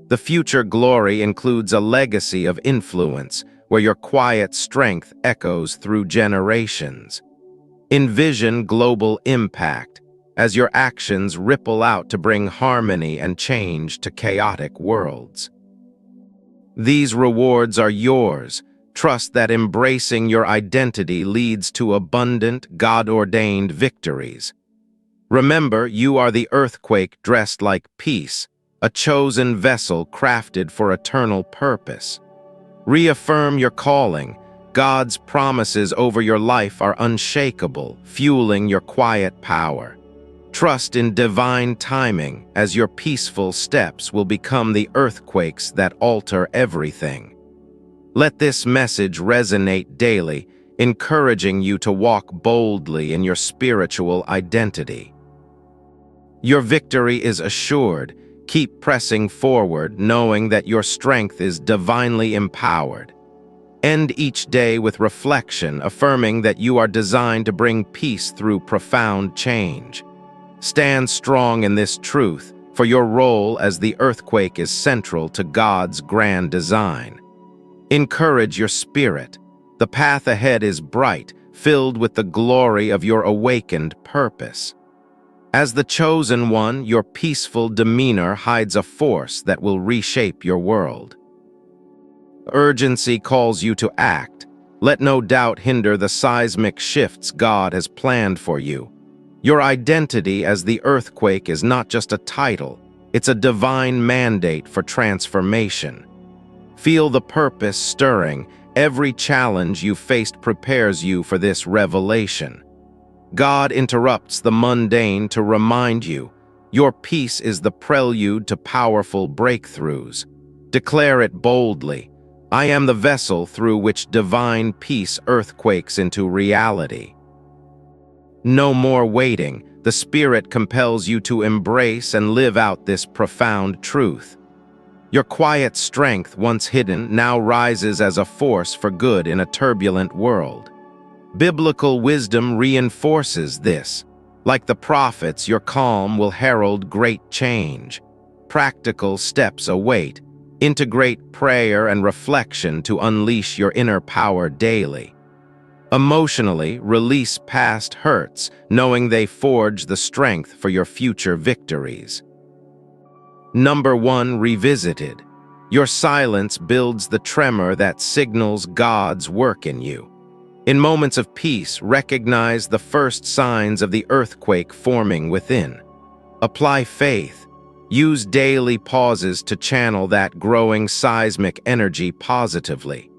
The future glory includes a legacy of influence, where your quiet strength echoes through generations. Envision global impact, as your actions ripple out to bring harmony and change to chaotic worlds. These rewards are yours. Trust that embracing your identity leads to abundant, God-ordained victories. Remember, you are the earthquake dressed like peace, a chosen vessel crafted for eternal purpose. Reaffirm your calling. God's promises over your life are unshakable, fueling your quiet power. Trust in divine timing, as your peaceful steps will become the earthquakes that alter everything. Let this message resonate daily, encouraging you to walk boldly in your spiritual identity. Your victory is assured. Keep pressing forward, knowing that your strength is divinely empowered. End each day with reflection, affirming that you are designed to bring peace through profound change. Stand strong in this truth, for your role as the earthquake is central to God's grand design. Encourage your spirit. The path ahead is bright, filled with the glory of your awakened purpose. As the chosen one, your peaceful demeanor hides a force that will reshape your world. Urgency calls you to act. Let no doubt hinder the seismic shifts God has planned for you. Your identity as the earthquake is not just a title, it's a divine mandate for transformation. Feel the purpose stirring. Every challenge you faced prepares you for this revelation. God interrupts the mundane to remind you, your peace is the prelude to powerful breakthroughs. Declare it boldly. I am the vessel through which divine peace earthquakes into reality. No more waiting. The Spirit compels you to embrace and live out this profound truth. Your quiet strength, once hidden, now rises as a force for good in a turbulent world. Biblical wisdom reinforces this. Like the prophets, your calm will herald great change. Practical steps await. Integrate prayer and reflection to unleash your inner power daily. Emotionally, release past hurts, knowing they forge the strength for your future victories. Number 1, revisited. Your silence builds the tremor that signals God's work in you. In moments of peace, recognize the first signs of the earthquake forming within. Apply faith. Use daily pauses to channel that growing seismic energy positively.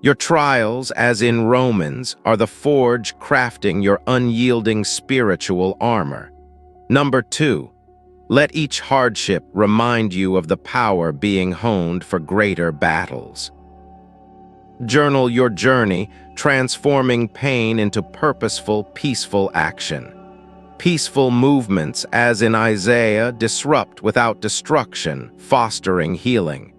Your trials, as in Romans, are the forge crafting your unyielding spiritual armor. Number 2, let each hardship remind you of the power being honed for greater battles. Journal your journey, transforming pain into purposeful, peaceful action. Peaceful movements, as in Isaiah, disrupt without destruction, fostering healing.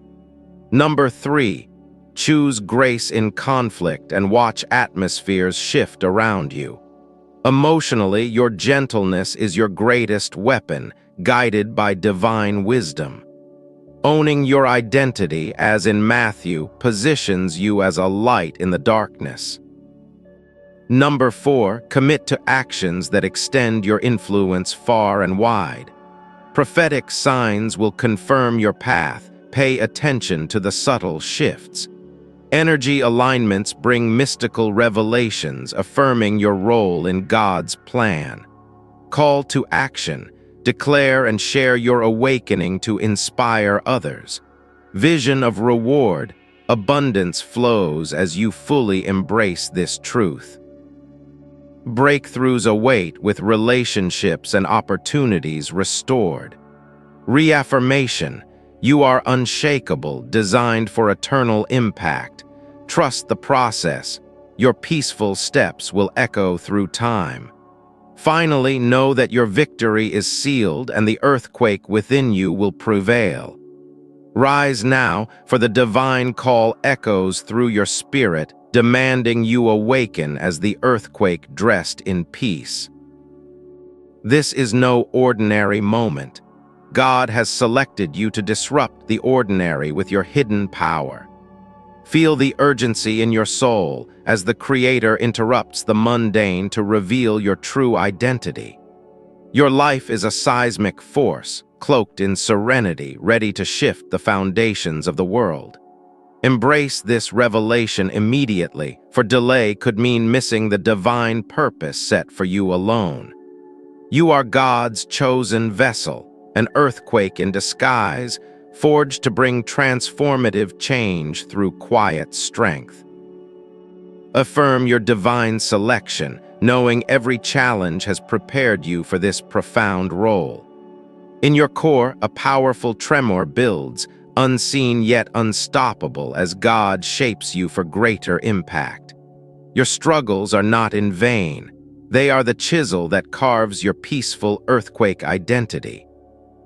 Number 3, choose grace in conflict and watch atmospheres shift around you. Emotionally, your gentleness is your greatest weapon, guided by divine wisdom. Owning your identity, as in Matthew, positions you as a light in the darkness. Number 4, commit to actions that extend your influence far and wide. Prophetic signs will confirm your path. Pay attention to the subtle shifts. Energy alignments bring mystical revelations, affirming your role in God's plan. Call to action. Declare and share your awakening to inspire others. Vision of reward. Abundance flows as you fully embrace this truth. Breakthroughs await with relationships and opportunities restored. Reaffirmation. You are unshakable, designed for eternal impact. Trust the process. Your peaceful steps will echo through time. Finally, know that your victory is sealed and the earthquake within you will prevail. Rise now, for the divine call echoes through your spirit, demanding you awaken as the earthquake dressed in peace. This is no ordinary moment. God has selected you to disrupt the ordinary with your hidden power. Feel the urgency in your soul as the Creator interrupts the mundane to reveal your true identity. Your life is a seismic force, cloaked in serenity, ready to shift the foundations of the world. Embrace this revelation immediately, for delay could mean missing the divine purpose set for you alone. You are God's chosen vessel, an earthquake in disguise, forged to bring transformative change through quiet strength. Affirm your divine selection, knowing every challenge has prepared you for this profound role. In your core, a powerful tremor builds, unseen yet unstoppable, as God shapes you for greater impact. Your struggles are not in vain. They are the chisel that carves your peaceful earthquake identity.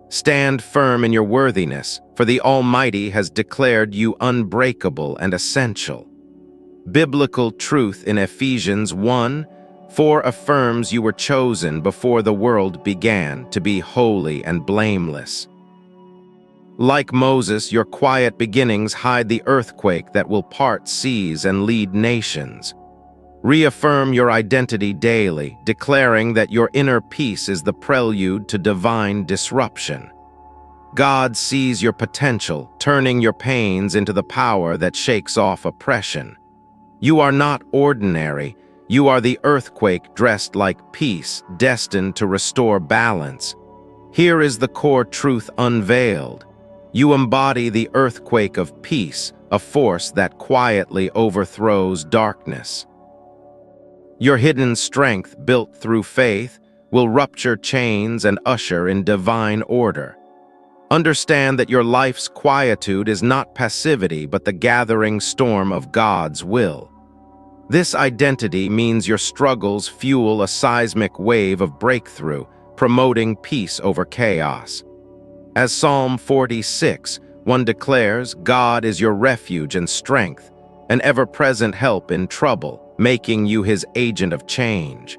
Stand firm in your worthiness, for the Almighty has declared you unbreakable and essential. Biblical truth in Ephesians 1:4 affirms you were chosen before the world began to be holy and blameless. Like Moses, your quiet beginnings hide the earthquake that will part seas and lead nations. Reaffirm your identity daily, declaring that your inner peace is the prelude to divine disruption. God sees your potential, turning your pains into the power that shakes off oppression. You are not ordinary. You are the earthquake dressed like peace, destined to restore balance. Here is the core truth unveiled. You embody the earthquake of peace, a force that quietly overthrows darkness. Your hidden strength, built through faith, will rupture chains and usher in divine order. Understand that your life's quietude is not passivity, but the gathering storm of God's will. This identity means your struggles fuel a seismic wave of breakthrough, promoting peace over chaos. As Psalm 46:1 declares, God is your refuge and strength, an ever-present help in trouble, making you his agent of change.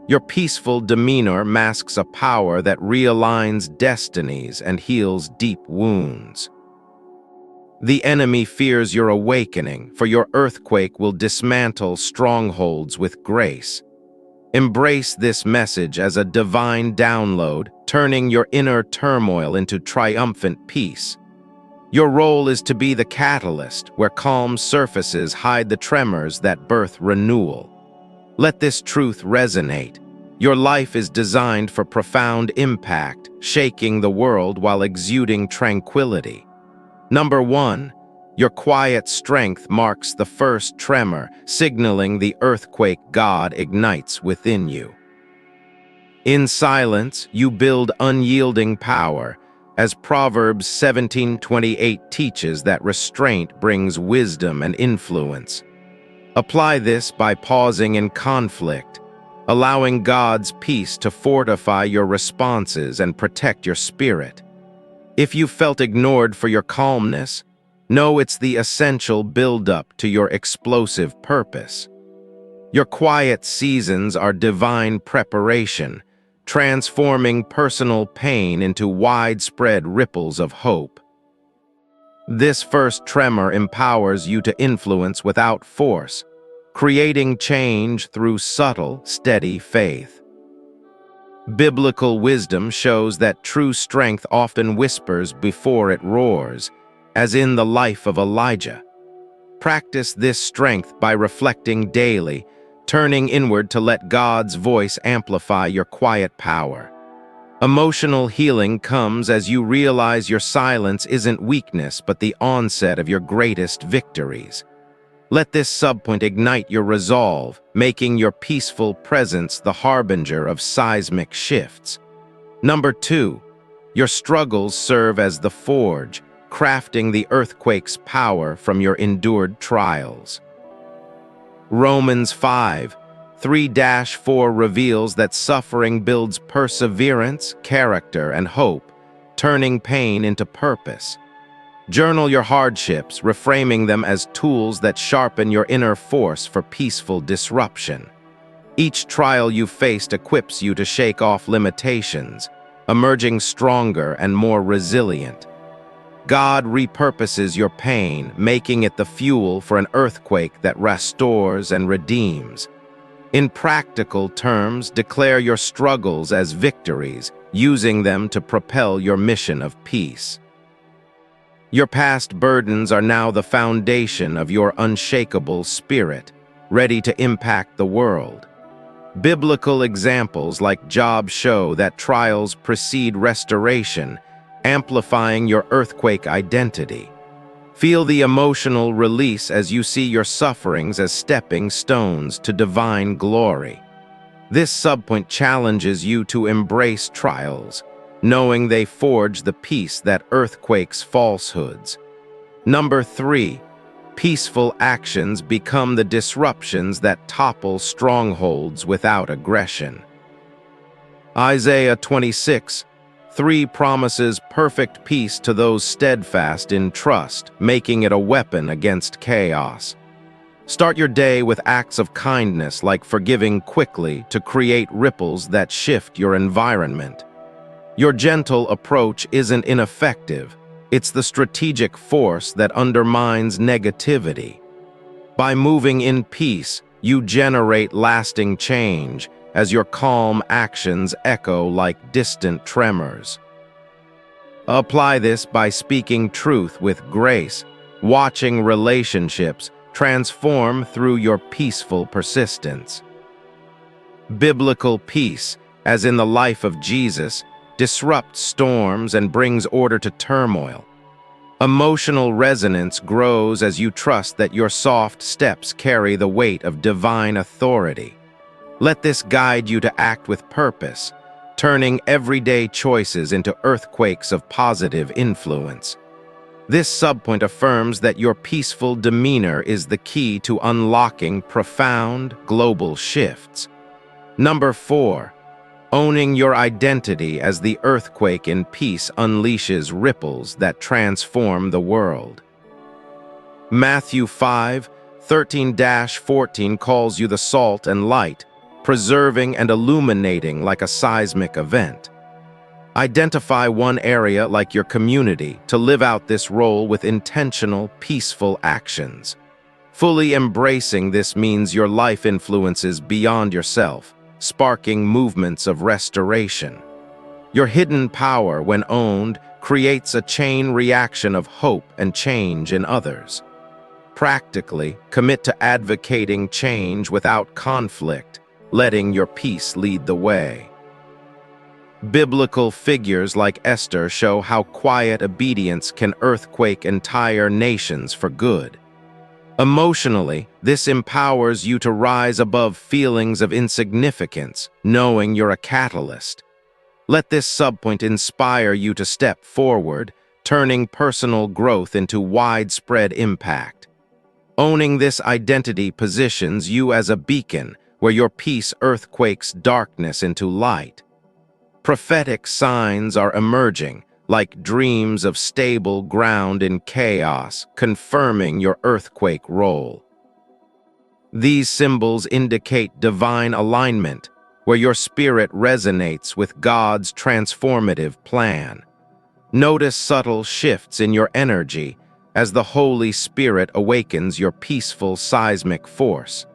Your peaceful demeanor masks a power that realigns destinies and heals deep wounds. The enemy fears your awakening, for your earthquake will dismantle strongholds with grace. Embrace this message as a divine download, turning your inner turmoil into triumphant peace. Your role is to be the catalyst, where calm surfaces hide the tremors that birth renewal. Let this truth resonate. Your life is designed for profound impact, shaking the world while exuding tranquility. Number 1, your quiet strength marks the first tremor, signaling the earthquake God ignites within you. In silence, you build unyielding power, as Proverbs 17:28 teaches that restraint brings wisdom and influence. Apply this by pausing in conflict. allowing God's peace to fortify your responses and protect your spirit. If you felt ignored for your calmness, know it's the essential build-up to your explosive purpose. Your quiet seasons are divine preparation, transforming personal pain into widespread ripples of hope. This first tremor empowers you to influence without force, creating change through subtle, steady faith. Biblical wisdom shows that true strength often whispers before it roars, as in the life of Elijah. Practice this strength by reflecting daily, turning inward to let God's voice amplify your quiet power. Emotional healing comes as you realize your silence isn't weakness but the onset of your greatest victories. Let this subpoint ignite your resolve, making your peaceful presence the harbinger of seismic shifts. Number 2, your struggles serve as the forge, crafting the earthquake's power from your endured trials. Romans 5:3-4 reveals that suffering builds perseverance, character, and hope, turning pain into purpose. Journal your hardships, reframing them as tools that sharpen your inner force for peaceful disruption. Each trial you faced equips you to shake off limitations, emerging stronger and more resilient. God repurposes your pain, making it the fuel for an earthquake that restores and redeems. In practical terms, declare your struggles as victories, using them to propel your mission of peace. Your past burdens are now the foundation of your unshakable spirit, ready to impact the world. Biblical examples like Job show that trials precede restoration, amplifying your earthquake identity. Feel the emotional release as you see your sufferings as stepping stones to divine glory. This subpoint challenges you to embrace trials, knowing they forge the peace that earthquakes falsehoods. Number 3, peaceful actions become the disruptions that topple strongholds without aggression. Isaiah 26:3 promises perfect peace to those steadfast in trust, making it a weapon against chaos. Start your day with acts of kindness like forgiving quickly to create ripples that shift your environment. Your gentle approach isn't ineffective, it's the strategic force that undermines negativity. By moving in peace, you generate lasting change, as your calm actions echo like distant tremors. Apply this by speaking truth with grace, watching relationships transform through your peaceful persistence. Biblical peace, as in the life of Jesus, disrupts storms and brings order to turmoil. Emotional resonance grows as you trust that your soft steps carry the weight of divine authority. Let this guide you to act with purpose, turning everyday choices into earthquakes of positive influence. This subpoint affirms that your peaceful demeanor is the key to unlocking profound global shifts. Number 4, owning your identity as the earthquake in peace unleashes ripples that transform the world. Matthew 5:13-14 calls you the salt and light, preserving and illuminating like a seismic event. Identify one area like your community to live out this role with intentional, peaceful actions. Fully embracing this means your life influences beyond yourself, sparking movements of restoration. Your hidden power, when owned, creates a chain reaction of hope and change in others. Practically, commit to advocating change without conflict, letting your peace lead the way. Biblical figures like Esther show how quiet obedience can earthquake entire nations for good. Emotionally, this empowers you to rise above feelings of insignificance, knowing you're a catalyst. Let this subpoint inspire you to step forward, turning personal growth into widespread impact. Owning this identity positions you as a beacon, where your peace earthquakes darkness into light. Prophetic signs are emerging, like dreams of stable ground in chaos, confirming your earthquake role. These symbols indicate divine alignment, where your spirit resonates with God's transformative plan. Notice subtle shifts in your energy as the Holy Spirit awakens your peaceful seismic force.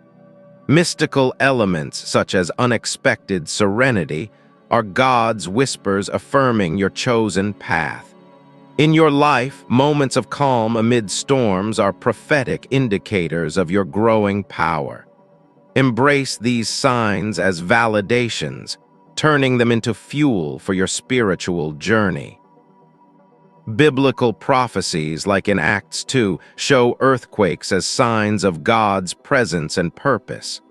Mystical elements such as unexpected serenity are God's whispers affirming your chosen path. In your life, moments of calm amid storms are prophetic indicators of your growing power. Embrace these signs as validations, turning them into fuel for your spiritual journey. Biblical prophecies, like in Acts 2, show earthquakes as signs of God's presence and purpose.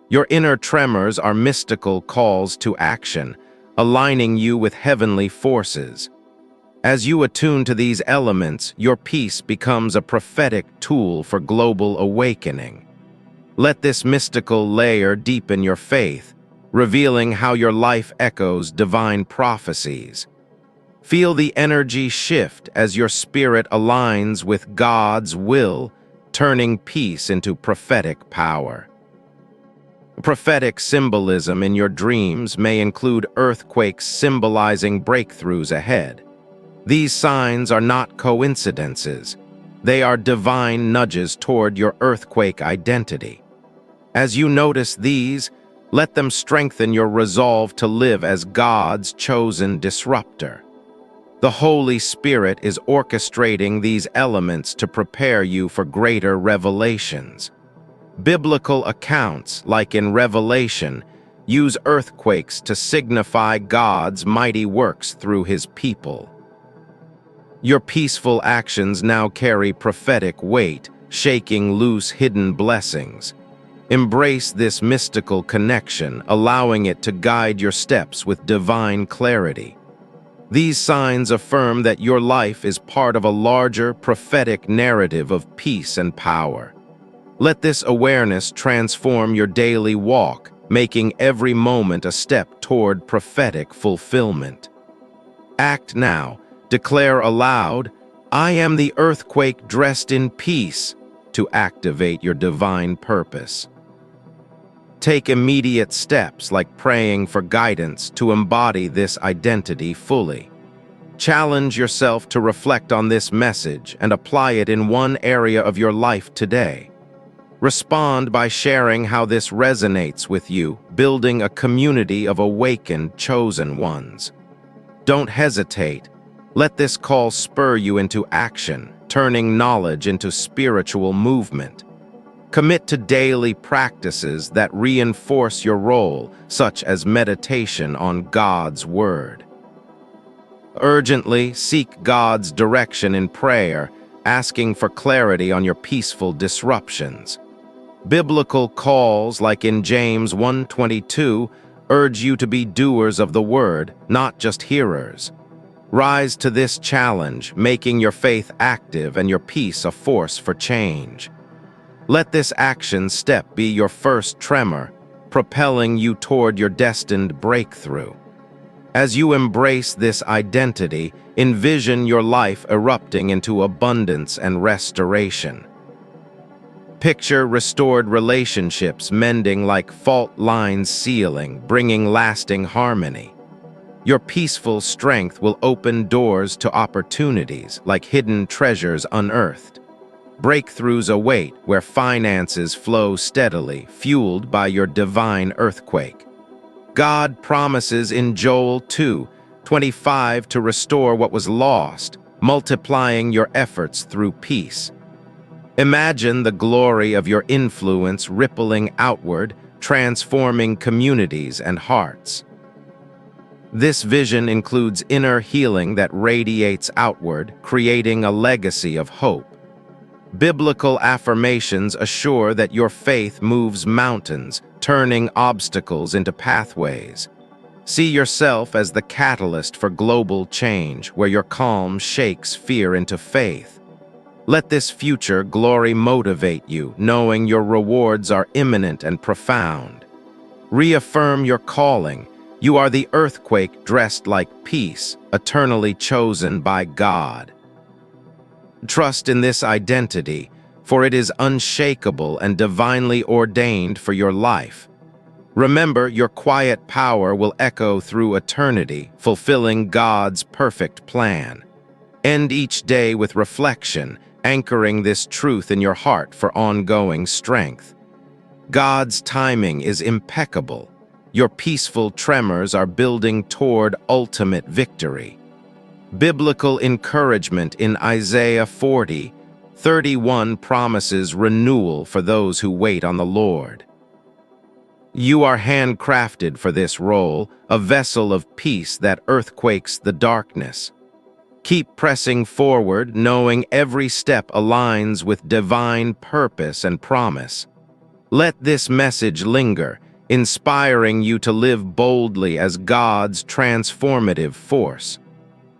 Your inner tremors are mystical calls to action, aligning you with heavenly forces. As you attune to these elements, your peace becomes a prophetic tool for global awakening. Let this mystical layer deepen your faith, revealing how your life echoes divine prophecies. Feel the energy shift as your spirit aligns with God's will, turning peace into prophetic power. Prophetic symbolism in your dreams may include earthquakes symbolizing breakthroughs ahead. These signs are not coincidences. They are divine nudges toward your earthquake identity. As you notice these, let them strengthen your resolve to live as God's chosen disruptor. The Holy Spirit is orchestrating these elements to prepare you for greater revelations. Biblical accounts, like in Revelation, use earthquakes to signify God's mighty works through His people. Your peaceful actions now carry prophetic weight, shaking loose hidden blessings. Embrace this mystical connection, allowing it to guide your steps with divine clarity. These signs affirm that your life is part of a larger prophetic narrative of peace and power. Let this awareness transform your daily walk, making every moment a step toward prophetic fulfillment. Act now. Declare aloud, "I am the earthquake dressed in peace," to activate your divine purpose. Take immediate steps like praying for guidance to embody this identity fully. Challenge yourself to reflect on this message and apply it in one area of your life today. Respond by sharing how this resonates with you, building a community of awakened, chosen ones. Don't hesitate. Let this call spur you into action, turning knowledge into spiritual movement. Commit to daily practices that reinforce your role, such as meditation on God's Word. Urgently seek God's direction in prayer, asking for clarity on your peaceful disruptions. Biblical calls, like in James 1:22, urge you to be doers of the Word, not just hearers. Rise to this challenge, making your faith active and your peace a force for change. Let this action step be your first tremor, propelling you toward your destined breakthrough. As you embrace this identity, envision your life erupting into abundance and restoration. Picture restored relationships mending like fault lines sealing, bringing lasting harmony. Your peaceful strength will open doors to opportunities like hidden treasures unearthed. Breakthroughs await where finances flow steadily, fueled by your divine earthquake. God promises in Joel 2:25 to restore what was lost, multiplying your efforts through peace. Imagine the glory of your influence rippling outward, transforming communities and hearts. This vision includes inner healing that radiates outward, creating a legacy of hope. Biblical affirmations assure that your faith moves mountains, turning obstacles into pathways. See yourself as the catalyst for global change, where your calm shakes fear into faith. Let this future glory motivate you, knowing your rewards are imminent and profound. Reaffirm your calling. You are the earthquake dressed like peace, eternally chosen by God. Trust in this identity, for it is unshakable and divinely ordained for your life. Remember, your quiet power will echo through eternity, fulfilling God's perfect plan. End each day with reflection, anchoring this truth in your heart for ongoing strength. God's timing is impeccable. Your peaceful tremors are building toward ultimate victory. Biblical encouragement in Isaiah 40:31 promises renewal for those who wait on the Lord. You are handcrafted for this role, a vessel of peace that earthquakes the darkness. Keep pressing forward, knowing every step aligns with divine purpose and promise. Let this message linger, inspiring you to live boldly as God's transformative force.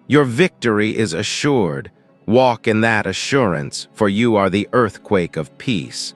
Your victory is assured. Walk in that assurance, for you are the earthquake of peace.